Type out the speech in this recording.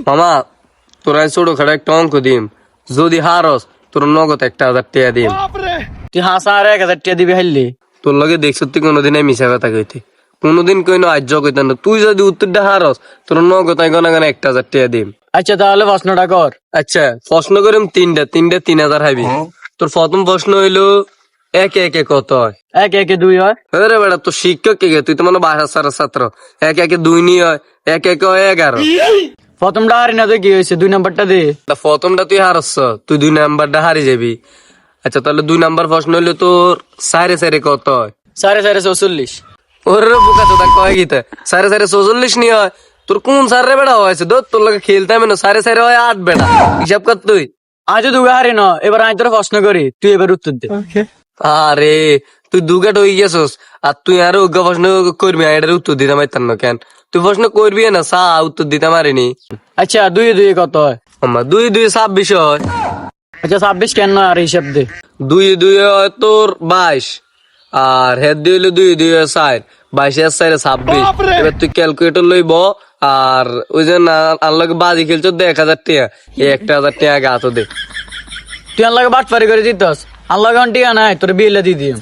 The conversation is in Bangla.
মামা তোরা ছোট খাটো একটা অঙ্ক দিম, যদি হারস তোর নগদ 1,000 টাকা দিম। তুই হাসা আর 1,000 টাকা দিবি হারলি। তোর লগে দেখছ তুই কোনোদিন মিশা কথা কইতে, কোনোদিন কইন আজ্য কইতে না। তুই যদি উত্তরটা হারস তোর নগদ আমি গনা 1,000 টাকা দিম। আচ্ছা তাহলে প্রশ্নটা কর। আচ্ছা প্রশ্ন করিম তিনটা 3,000 হাইবি। তোর প্রথম প্রশ্ন হইলো একে একে কত হয়? একে একে 2 হয়। আরে বেটা তোর শিক্ষক কে? তুই তো মানে বাসা সারা ছাত্র। একে একে 2 নি হয়, একে একে হয় 11। প্রথমটা হারি না তো কি হয়েছে, 2 নাম্বারটা দে। প্রথমটা তুই হারছ, তুই 2 নাম্বারটা হারি যাবি। আচ্ছা তাহলে 2 নাম্বার প্রশ্ন হইলো তোর সাইরে সাইরে কত হয়? 4.44। ওরে বোকা চোদা কয় গীতা, সাইরে সাইরে 44 নি হয়। তোর কোন সার রে বেটা হয়েছে? তোর লগে খেলতে হবে না, সাইরে সাইরে হয় 8 বেটা। হিসাব কর তুই। আজ দুগা হারি না, এবার আমি তোর প্রশ্ন করি, তুই এবার উত্তর দে। আরে তুই দুগাট হয়ে গেছস, আর তুই আরো উগ্র প্রশ্ন করবি, এটার উত্তর দিতে পারতাম না কেন? তুই প্রশ্ন করবি না, সা উত্তর দিতে পারিনি। আচ্ছা 2 কত হয়? আমার 2 2 26 হয়। আচ্ছা 26 কেন নয়, আর হিসাব দে। 2 2 হয় তোর 22, আর হেড দিয়ে হইলো 2 2 হয় 4, 22 এর 4 26। এবার তুই ক্যালকুলেটর লইব, আর ওই যে না আনলগে বাজি খেলছ 1,000 টাকা, এই 1,000 টাকা গাতো দে। তুই আল্লাহকে বাটপারি করে দিতস, আল্লাহকে টিকা নাই, তোর বিয়েলে দিয়ে দিম।